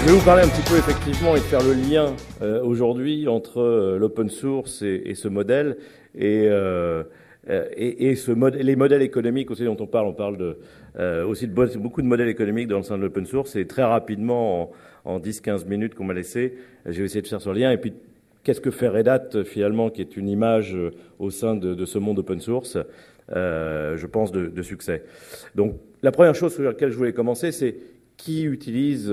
Je vais vous parler un petit peu effectivement et de faire le lien aujourd'hui entre l'open source et ce modèle et les modèles économiques aussi dont on parle. On parle aussi de beaucoup de modèles économiques dans le sein de l'open source et très rapidement, en 10-15 minutes qu'on m'a laissé, je vais essayer de faire ce lien. Et puis, qu'est-ce que fait Red Hat finalement, qui est une image au sein de ce monde open source, je pense, de succès. Donc, la première chose sur laquelle je voulais commencer, c'est qui utilise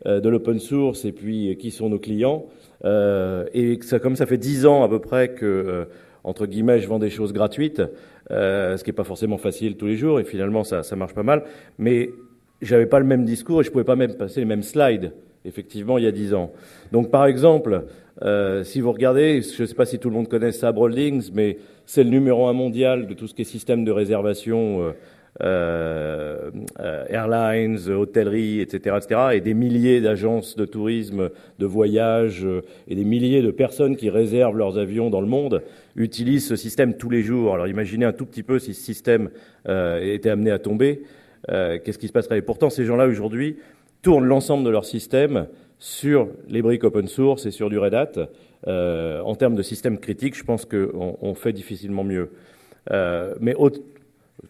de l'open source et puis qui sont nos clients. Et comme ça fait 10 ans à peu près que, entre guillemets, je vends des choses gratuites, ce qui n'est pas forcément facile tous les jours, et finalement ça marche pas mal, mais j'avais pas le même discours et je pouvais pas même passer les mêmes slides, effectivement, il y a 10 ans. Donc par exemple, si vous regardez, je ne sais pas si tout le monde connaît Sabre Holdings, mais c'est le numéro 1 mondial de tout ce qui est système de réservation airlines, hôtellerie, etc., et des milliers d'agences de tourisme, de voyage, et des milliers de personnes qui réservent leurs avions dans le monde utilisent ce système tous les jours. Alors imaginez un tout petit peu si ce système était amené à tomber, qu'est-ce qui se passerait? Et pourtant, ces gens-là, aujourd'hui, tournent l'ensemble de leur système sur les briques open source et sur du Red Hat. En termes de système critique, je pense qu'on fait difficilement mieux. Mais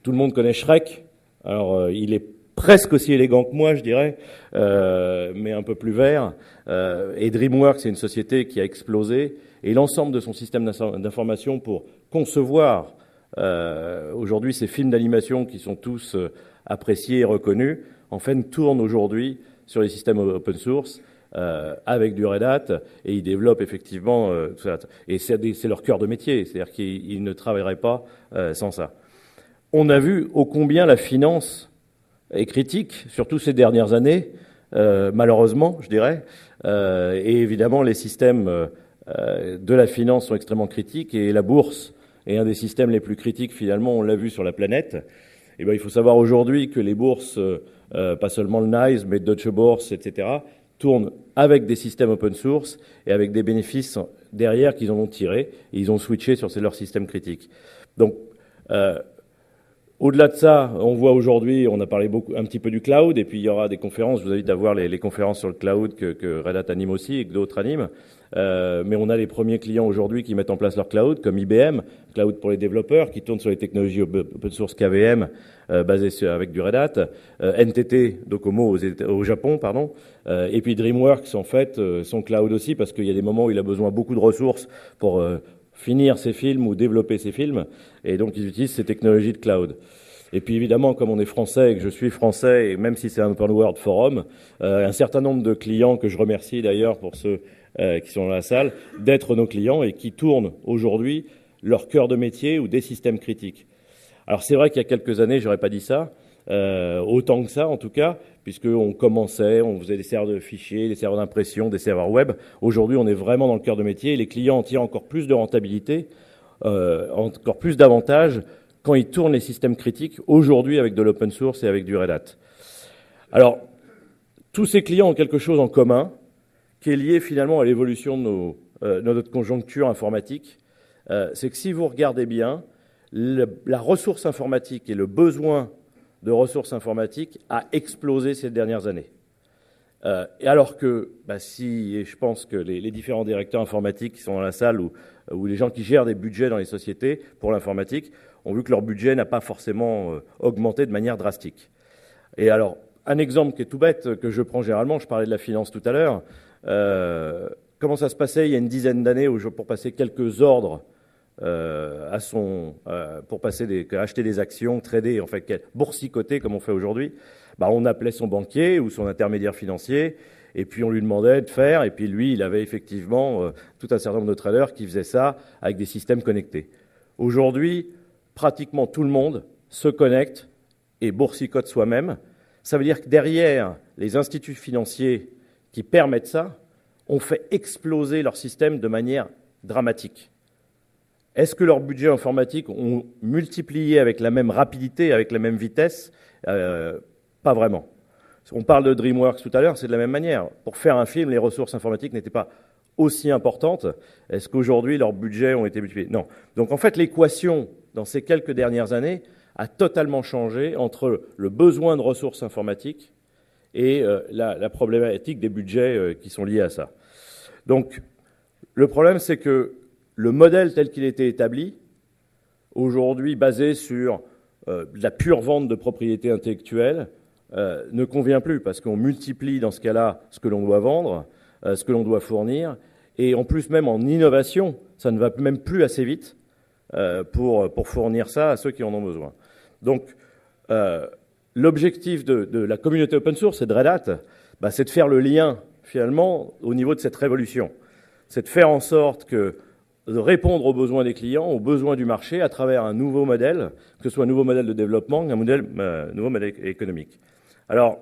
tout le monde connaît Shrek. Alors, il est presque aussi élégant que moi, je dirais, mais un peu plus vert. Et DreamWorks, c'est une société qui a explosé. Et l'ensemble de son système d'information pour concevoir aujourd'hui ces films d'animation qui sont tous appréciés et reconnus, en fait, tournent aujourd'hui sur les systèmes open source avec du Red Hat, et ils développent effectivement tout ça. Et c'est leur cœur de métier, c'est-à-dire qu'ils ne travailleraient pas sans ça. On a vu ô combien la finance est critique, surtout ces dernières années, malheureusement, je dirais. Et évidemment, les systèmes de la finance sont extrêmement critiques, et la bourse est un des systèmes les plus critiques, finalement, on l'a vu sur la planète. Et bien, il faut savoir aujourd'hui que les bourses, pas seulement le NYSE, mais Deutsche Börse, etc., tournent avec des systèmes open source et avec des bénéfices derrière qu'ils en ont tirés, et ils ont switché sur leur système critique. Donc, au-delà de ça, on voit aujourd'hui, on a parlé un petit peu du cloud, et puis il y aura des conférences, je vous invite à voir les conférences sur le cloud que Red Hat anime aussi et que d'autres animent. Mais on a les premiers clients aujourd'hui qui mettent en place leur cloud, comme IBM, cloud pour les développeurs, qui tourne sur les technologies open source KVM, basées avec du Red Hat, NTT Docomo au Japon, pardon, et puis DreamWorks, en fait, son cloud aussi, parce qu'il y a des moments où il a besoin beaucoup de ressources pour finir ses films ou développer ses films, et donc ils utilisent ces technologies de cloud. Et puis évidemment, comme on est français et que je suis français, et même si c'est un Open World Forum, un certain nombre de clients, que je remercie d'ailleurs pour ceux qui sont dans la salle, d'être nos clients et qui tournent aujourd'hui leur cœur de métier ou des systèmes critiques. Alors c'est vrai qu'il y a quelques années, j'aurais pas dit ça, autant que ça en tout cas, puisqu'on commençait, on faisait des serveurs de fichiers, des serveurs d'impression, des serveurs web. Aujourd'hui, on est vraiment dans le cœur de métier et les clients en tirent encore plus de rentabilité, encore plus d'avantages quand ils tournent les systèmes critiques aujourd'hui avec de l'open source et avec du Red Hat. Alors, tous ces clients ont quelque chose en commun qui est lié finalement à l'évolution de notre conjoncture informatique. C'est que si vous regardez bien, la ressource informatique et le besoin de ressources informatiques a explosé ces dernières années. Et alors que, et je pense que les différents directeurs informatiques qui sont dans la salle ou les gens qui gèrent des budgets dans les sociétés pour l'informatique ont vu que leur budget n'a pas forcément augmenté de manière drastique. Et alors, un exemple qui est tout bête, que je prends généralement, je parlais de la finance tout à l'heure, comment ça se passait il y a une dizaine d'années pour passer quelques ordres pour acheter des actions, trader, en fait, boursicoter comme on fait aujourd'hui, on appelait son banquier ou son intermédiaire financier, et puis on lui demandait de faire, et puis lui, il avait effectivement tout un certain nombre de traders qui faisaient ça avec des systèmes connectés. Aujourd'hui, pratiquement tout le monde se connecte et boursicote soi-même. Ça veut dire que derrière les instituts financiers qui permettent ça, ont fait exploser leur système de manière dramatique. Est-ce que leur budget informatique ont multiplié avec la même rapidité, avec la même vitesse? Pas vraiment. On parle de DreamWorks tout à l'heure, c'est de la même manière. Pour faire un film, les ressources informatiques n'étaient pas aussi importantes. Est-ce qu'aujourd'hui, leurs budgets ont été multipliés? Non. Donc en fait, l'équation, dans ces quelques dernières années, a totalement changé entre le besoin de ressources informatiques et la problématique des budgets qui sont liés à ça. Donc, le problème, c'est que le modèle tel qu'il était établi, aujourd'hui basé sur de la pure vente de propriété intellectuelle, ne convient plus, parce qu'on multiplie dans ce cas-là ce que l'on doit vendre, ce que l'on doit fournir, et en plus même en innovation, ça ne va même plus assez vite pour fournir ça à ceux qui en ont besoin. Donc, l'objectif de la communauté open source et de Red Hat, c'est de faire le lien, finalement, au niveau de cette révolution. C'est de faire en sorte de répondre aux besoins des clients, aux besoins du marché, à travers un nouveau modèle, que ce soit un nouveau modèle de développement, un nouveau modèle économique. Alors,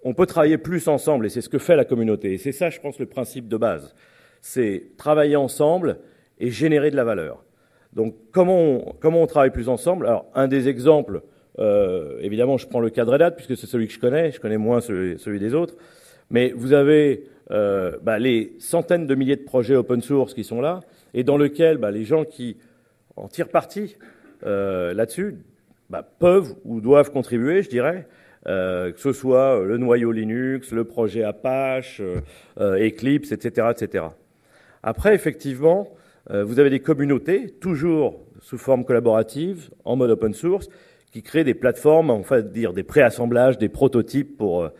on peut travailler plus ensemble, et c'est ce que fait la communauté. Et c'est ça, je pense, le principe de base. C'est travailler ensemble et générer de la valeur. Donc, comment on travaille plus ensemble? Alors, un des exemples, évidemment, je prends le cas de Red Hat, puisque c'est celui que je connais moins celui des autres, mais vous avez les centaines de milliers de projets open source qui sont là, et dans lesquels les gens qui en tirent parti là-dessus peuvent ou doivent contribuer, je dirais, que ce soit le noyau Linux, le projet Apache, Eclipse, etc., etc. Après, effectivement, vous avez des communautés, toujours sous forme collaborative, en mode open source, qui créent des plateformes, enfin dire des préassemblages, des prototypes pour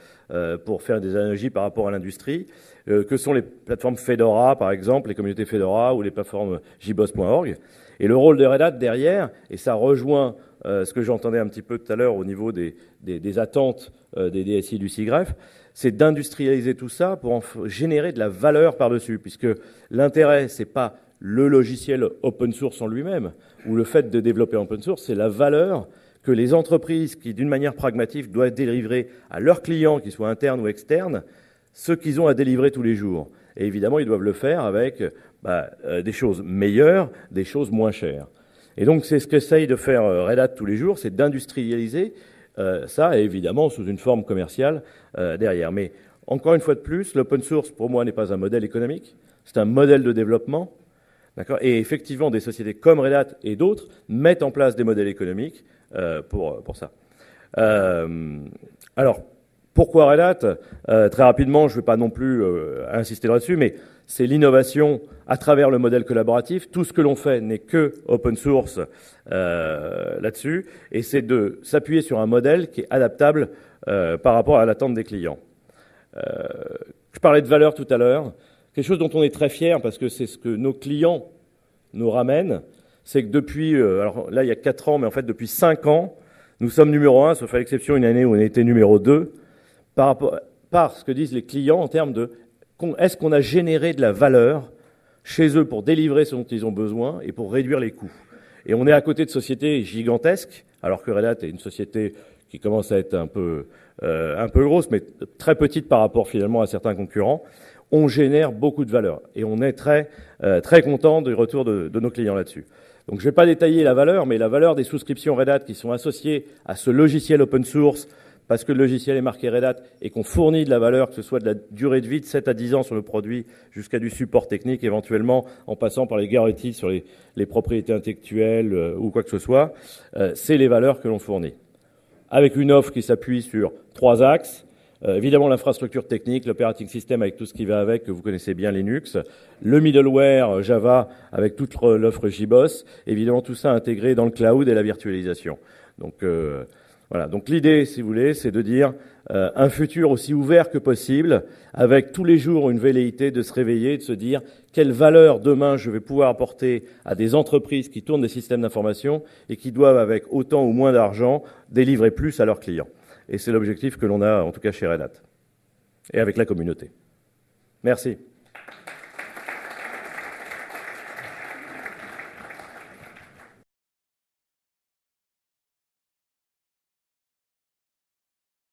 faire des analogies par rapport à l'industrie, que sont les plateformes Fedora, par exemple, les communautés Fedora ou les plateformes jboss.org. Et le rôle de Red Hat derrière, et ça rejoint ce que j'entendais un petit peu tout à l'heure au niveau des attentes des DSI du SIGREF, c'est d'industrialiser tout ça pour en générer de la valeur par-dessus, puisque l'intérêt, c'est pas le logiciel open source en lui-même, ou le fait de développer open source, c'est la valeur que les entreprises qui, d'une manière pragmatique, doivent délivrer à leurs clients, qu'ils soient internes ou externes, ce qu'ils ont à délivrer tous les jours. Et évidemment, ils doivent le faire avec des choses meilleures, des choses moins chères. Et donc, c'est ce qu'essaye de faire Red Hat tous les jours, c'est d'industrialiser ça, et évidemment, sous une forme commerciale derrière. Mais encore une fois de plus, l'open source, pour moi, n'est pas un modèle économique, c'est un modèle de développement. D'accord ? Et effectivement, des sociétés comme Red Hat et d'autres mettent en place des modèles économiques pour ça. Alors, pourquoi Red Hat ? Très rapidement, je ne vais pas non plus insister là-dessus, mais c'est l'innovation à travers le modèle collaboratif. Tout ce que l'on fait n'est que open source là-dessus, et c'est de s'appuyer sur un modèle qui est adaptable par rapport à l'attente des clients. Je parlais de valeur tout à l'heure. Quelque chose dont on est très fier, parce que c'est ce que nos clients nous ramènent, c'est que depuis, alors là il y a 4 ans, mais en fait depuis 5 ans, nous sommes numéro 1, sauf à l'exception une année où on a été numéro 2, par ce que disent les clients en termes de est-ce qu'on a généré de la valeur chez eux pour délivrer ce dont ils ont besoin et pour réduire les coûts. Et on est à côté de sociétés gigantesques, alors que Red Hat est une société qui commence à être un peu grosse, mais très petite par rapport finalement à certains concurrents. On génère beaucoup de valeur et on est très content du retour de nos clients là-dessus. Donc je ne vais pas détailler la valeur, mais la valeur des souscriptions Red Hat qui sont associées à ce logiciel open source, parce que le logiciel est marqué Red Hat et qu'on fournit de la valeur, que ce soit de la durée de vie de 7 à 10 ans sur le produit, jusqu'à du support technique éventuellement, en passant par les garanties sur les propriétés intellectuelles ou quoi que ce soit, c'est les valeurs que l'on fournit. Avec une offre qui s'appuie sur 3 axes. Évidemment, l'infrastructure technique, l'operating system avec tout ce qui va avec, que vous connaissez bien, Linux, le middleware Java avec toute l'offre JBoss, évidemment tout ça intégré dans le cloud et la virtualisation. Donc voilà. Donc l'idée, si vous voulez, c'est de dire un futur aussi ouvert que possible, avec tous les jours une velléité de se réveiller, de se dire quelle valeur demain je vais pouvoir apporter à des entreprises qui tournent des systèmes d'information et qui doivent, avec autant ou moins d'argent, délivrer plus à leurs clients. Et c'est l'objectif que l'on a, en tout cas chez Red Hat, et avec la communauté. Merci.